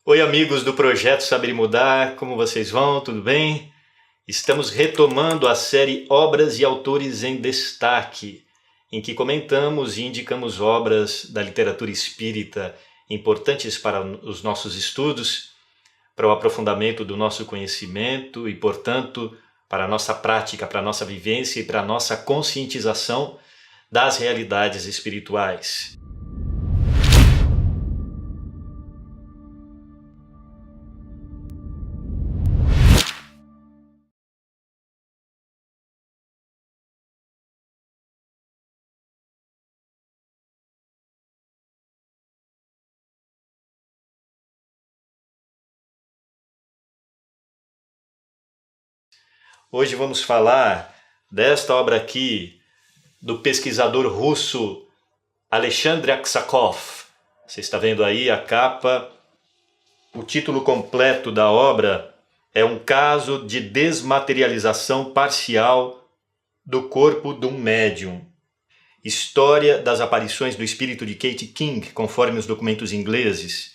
Oi, amigos do Projeto Saber Mudar, como vocês vão? Tudo bem? Estamos retomando a série Obras e Autores em Destaque, em que comentamos e indicamos obras da literatura espírita importantes para os nossos estudos, para o aprofundamento do nosso conhecimento e, portanto, para a nossa prática, para a nossa vivência e para a nossa conscientização das realidades espirituais. Hoje vamos falar desta obra aqui, do pesquisador russo Alexandre Aksakov. Você está vendo aí a capa. O título completo da obra é Um caso de desmaterialização parcial do corpo de um médium. História das aparições do espírito de Kate King, conforme os documentos ingleses,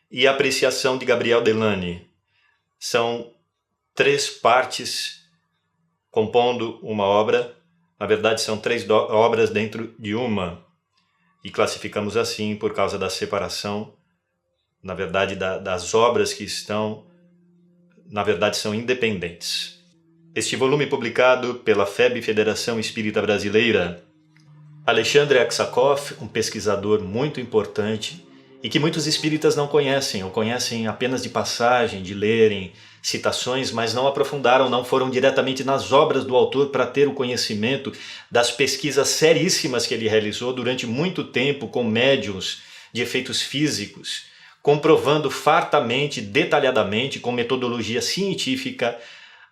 e apreciação de Gabriel Delany. São 3 partes compondo uma obra. Na verdade, são 3 obras dentro de uma, e classificamos assim por causa da separação, na verdade, das obras que estão, na verdade, são independentes. Este volume publicado pela FEB, Federação Espírita Brasileira. Alexandre Aksakov, um pesquisador muito importante e que muitos espíritas não conhecem, ou conhecem apenas de passagem, de lerem citações, mas não aprofundaram, não foram diretamente nas obras do autor para ter o conhecimento das pesquisas seríssimas que ele realizou durante muito tempo com médiuns de efeitos físicos, comprovando fartamente, detalhadamente, com metodologia científica,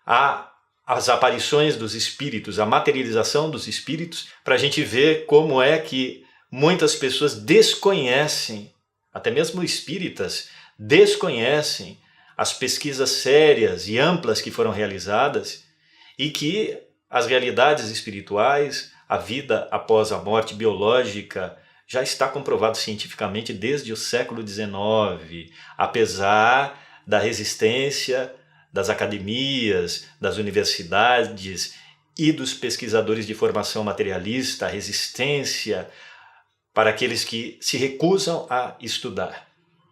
as aparições dos espíritos, a materialização dos espíritos, para a gente ver como é que muitas pessoas desconhecem, até mesmo espíritas, desconhecem as pesquisas sérias e amplas que foram realizadas e que as realidades espirituais, a vida após a morte biológica, já está comprovado cientificamente desde o século XIX, apesar da resistência das academias, das universidades e dos pesquisadores de formação materialista, a resistência para aqueles que se recusam a estudar.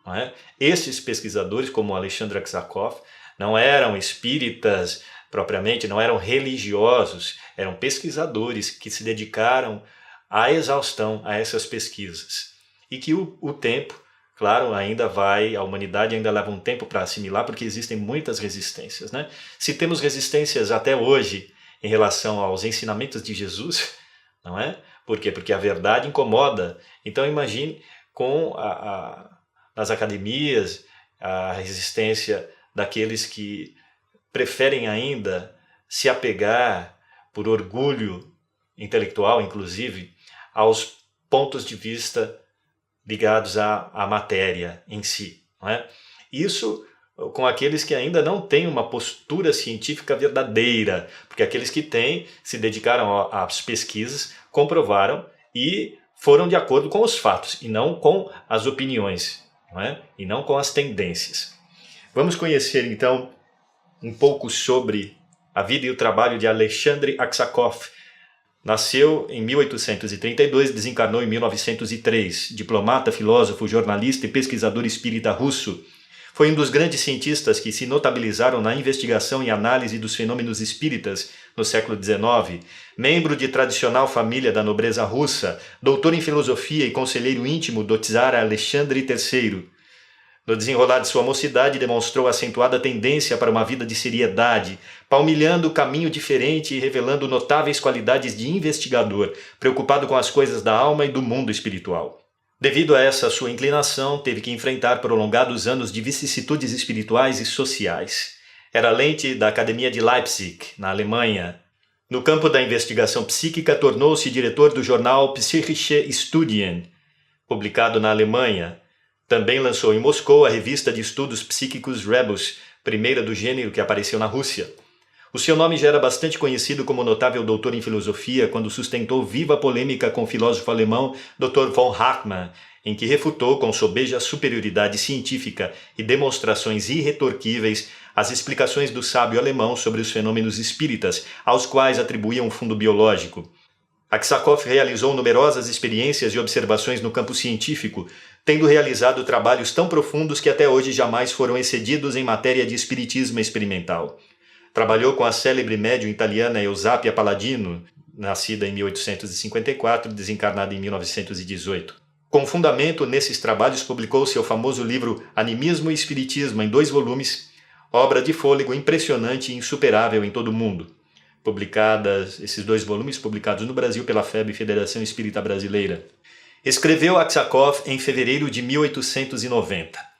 Não é? Esses pesquisadores, como Alexandre Aksakov, não eram espíritas propriamente, não eram religiosos, eram pesquisadores que se dedicaram à exaustão a essas pesquisas. E que o tempo, claro, a humanidade ainda leva um tempo para assimilar, porque existem muitas resistências, né? Se temos resistências até hoje em relação aos ensinamentos de Jesus, não é? Por quê? Porque a verdade incomoda. Então imagine com nas academias a resistência daqueles que preferem ainda se apegar, por orgulho intelectual inclusive, aos pontos de vista ligados à matéria em si. Não é? Isso com aqueles que ainda não têm uma postura científica verdadeira, porque aqueles que têm se dedicaram às pesquisas, comprovaram e foram de acordo com os fatos, e não com as opiniões, não é? E não com as tendências. Vamos conhecer então um pouco sobre a vida e o trabalho de Alexandre Aksakov. Nasceu em 1832, desencarnou em 1903, diplomata, filósofo, jornalista e pesquisador espírita russo. Foi um dos grandes cientistas que se notabilizaram na investigação e análise dos fenômenos espíritas no século XIX, membro de tradicional família da nobreza russa, doutor em filosofia e conselheiro íntimo do czar Alexandre III. No desenrolar de sua mocidade, demonstrou acentuada tendência para uma vida de seriedade, palmilhando caminho diferente e revelando notáveis qualidades de investigador, preocupado com as coisas da alma e do mundo espiritual. Devido a essa sua inclinação, teve que enfrentar prolongados anos de vicissitudes espirituais e sociais. Era lente da Academia de Leipzig, na Alemanha. No campo da investigação psíquica, tornou-se diretor do jornal Psychische Studien, publicado na Alemanha. Também lançou em Moscou a revista de estudos psíquicos Rebus, primeira do gênero que apareceu na Rússia. O seu nome já era bastante conhecido como notável doutor em filosofia quando sustentou viva polêmica com o filósofo alemão Dr. von Hartmann, em que refutou com sobeja superioridade científica e demonstrações irretorquíveis as explicações do sábio alemão sobre os fenômenos espíritas, aos quais atribuía um fundo biológico. Aksakov realizou numerosas experiências e observações no campo científico, tendo realizado trabalhos tão profundos que até hoje jamais foram excedidos em matéria de espiritismo experimental. Trabalhou com a célebre médium italiana Eusapia Palladino, nascida em 1854 e desencarnada em 1918. Com fundamento nesses trabalhos, publicou seu famoso livro Animismo e Espiritismo em 2 volumes, obra de fôlego impressionante e insuperável em todo o mundo. Esses 2 volumes publicados no Brasil pela FEB, Federação Espírita Brasileira. Escreveu Aksakov em fevereiro de 1890.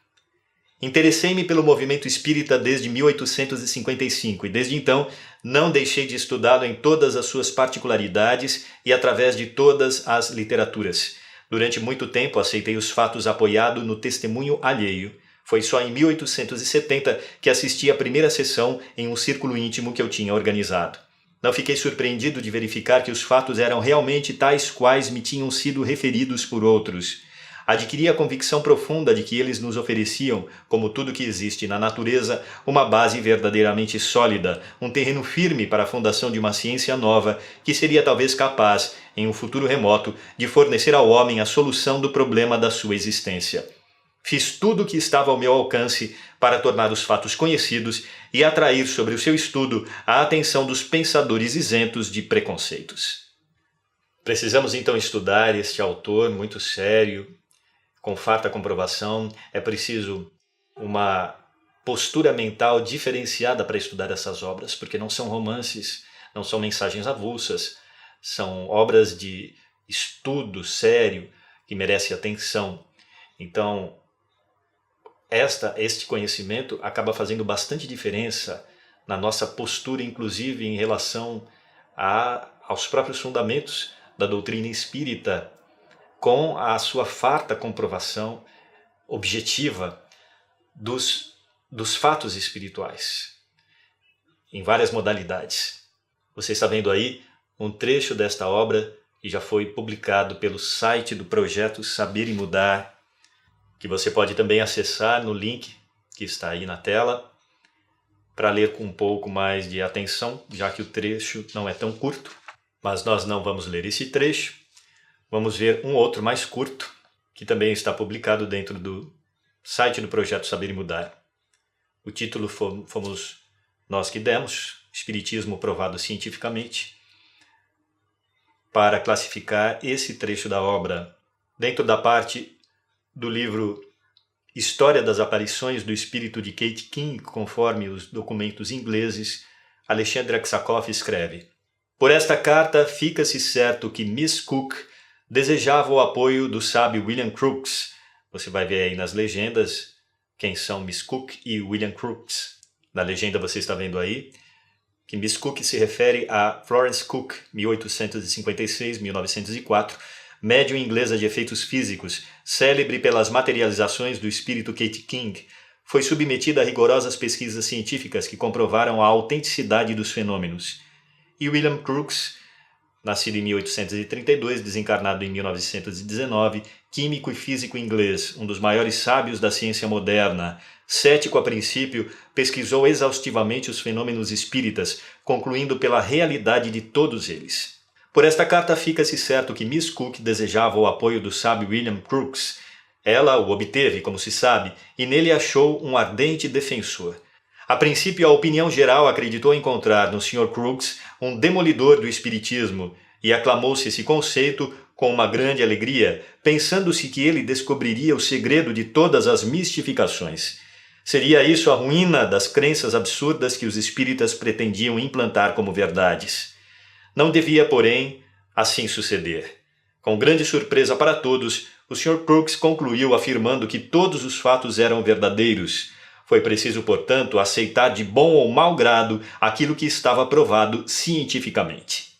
Interessei-me pelo movimento espírita desde 1855 e desde então não deixei de estudá-lo em todas as suas particularidades e através de todas as literaturas. Durante muito tempo aceitei os fatos apoiado no testemunho alheio. Foi só em 1870 que assisti à primeira sessão em um círculo íntimo que eu tinha organizado. Não fiquei surpreendido de verificar que os fatos eram realmente tais quais me tinham sido referidos por outros. Adquiri a convicção profunda de que eles nos ofereciam, como tudo que existe na natureza, uma base verdadeiramente sólida, um terreno firme para a fundação de uma ciência nova que seria talvez capaz, em um futuro remoto, de fornecer ao homem a solução do problema da sua existência. Fiz tudo o que estava ao meu alcance para tornar os fatos conhecidos e atrair sobre o seu estudo a atenção dos pensadores isentos de preconceitos. Precisamos então estudar este autor muito sério, com farta comprovação. É preciso uma postura mental diferenciada para estudar essas obras, porque não são romances, não são mensagens avulsas, são obras de estudo sério que merece atenção. Então, este conhecimento acaba fazendo bastante diferença na nossa postura, inclusive em relação aos próprios fundamentos da doutrina espírita, com a sua farta comprovação objetiva dos fatos espirituais, em várias modalidades. Você está vendo aí um trecho desta obra que já foi publicado pelo site do projeto Saber e Mudar, que você pode também acessar no link que está aí na tela, para ler com um pouco mais de atenção, já que o trecho não é tão curto. Mas nós não vamos ler esse trecho. Vamos ver um outro mais curto, que também está publicado dentro do site do Projeto Saber e Mudar. O título fomos nós que demos, Espiritismo Provado Cientificamente, para classificar esse trecho da obra dentro da parte do livro História das Aparições do Espírito de Kate King, conforme os documentos ingleses. Alexandre Aksakov escreve: Por esta carta fica-se certo que Miss Cook desejava o apoio do sábio William Crookes. Você vai ver aí nas legendas quem são Miss Cook e William Crookes. Na legenda você está vendo aí que Miss Cook se refere a Florence Cook, 1856-1904, médium inglesa de efeitos físicos, célebre pelas materializações do espírito Kate King. Foi submetida a rigorosas pesquisas científicas que comprovaram a autenticidade dos fenômenos. E William Crookes, nascido em 1832, desencarnado em 1919, químico e físico inglês, um dos maiores sábios da ciência moderna. Cético a princípio, pesquisou exaustivamente os fenômenos espíritas, concluindo pela realidade de todos eles. Por esta carta fica-se certo que Miss Cook desejava o apoio do sábio William Crookes. Ela o obteve, como se sabe, e nele achou um ardente defensor. A princípio, a opinião geral acreditou encontrar no Sr. Crookes um demolidor do espiritismo e aclamou-se esse conceito com uma grande alegria, pensando-se que ele descobriria o segredo de todas as mistificações. Seria isso a ruína das crenças absurdas que os espíritas pretendiam implantar como verdades. Não devia, porém, assim suceder. Com grande surpresa para todos, o Sr. Crookes concluiu afirmando que todos os fatos eram verdadeiros. Foi preciso, portanto, aceitar de bom ou mau grado aquilo que estava provado cientificamente.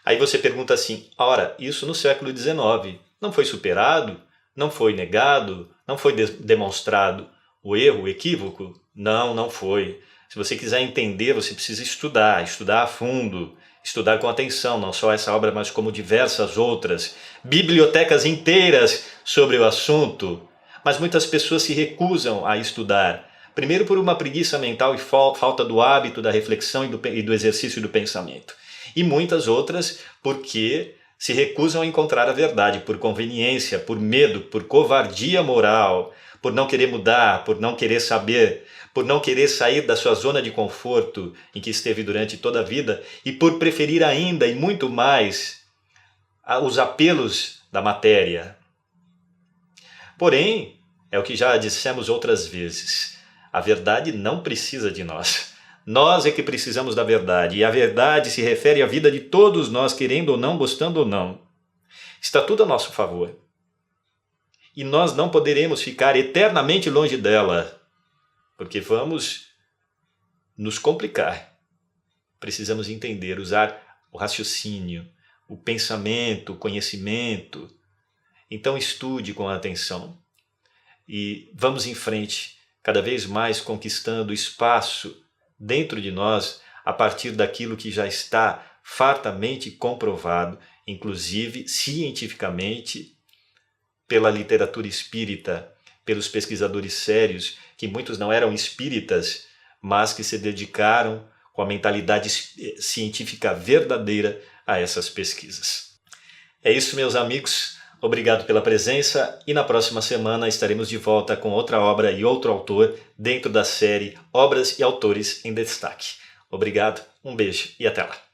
Aí você pergunta assim, ora, isso no século XIX não foi superado? Não foi negado? Não foi demonstrado o erro, o equívoco? Não, não foi. Se você quiser entender, você precisa estudar a fundo, estudar com atenção, não só essa obra, mas como diversas outras, bibliotecas inteiras sobre o assunto. Mas muitas pessoas se recusam a estudar, primeiro por uma preguiça mental e falta do hábito da reflexão e do exercício do pensamento. E muitas outras porque se recusam a encontrar a verdade por conveniência, por medo, por covardia moral, por não querer mudar, por não querer saber, por não querer sair da sua zona de conforto em que esteve durante toda a vida e por preferir ainda e muito mais os apelos da matéria. Porém, é o que já dissemos outras vezes, a verdade não precisa de nós. Nós é que precisamos da verdade, e a verdade se refere à vida de todos nós, querendo ou não, gostando ou não. Está tudo a nosso favor. E nós não poderemos ficar eternamente longe dela, porque vamos nos complicar. Precisamos entender, usar o raciocínio, o pensamento, o conhecimento. Então estude com atenção e vamos em frente, cada vez mais conquistando espaço dentro de nós a partir daquilo que já está fartamente comprovado, inclusive cientificamente, pela literatura espírita, pelos pesquisadores sérios, que muitos não eram espíritas, mas que se dedicaram com a mentalidade científica verdadeira a essas pesquisas. É isso, meus amigos. Obrigado pela presença e na próxima semana estaremos de volta com outra obra e outro autor dentro da série Obras e Autores em Destaque. Obrigado, um beijo e até lá.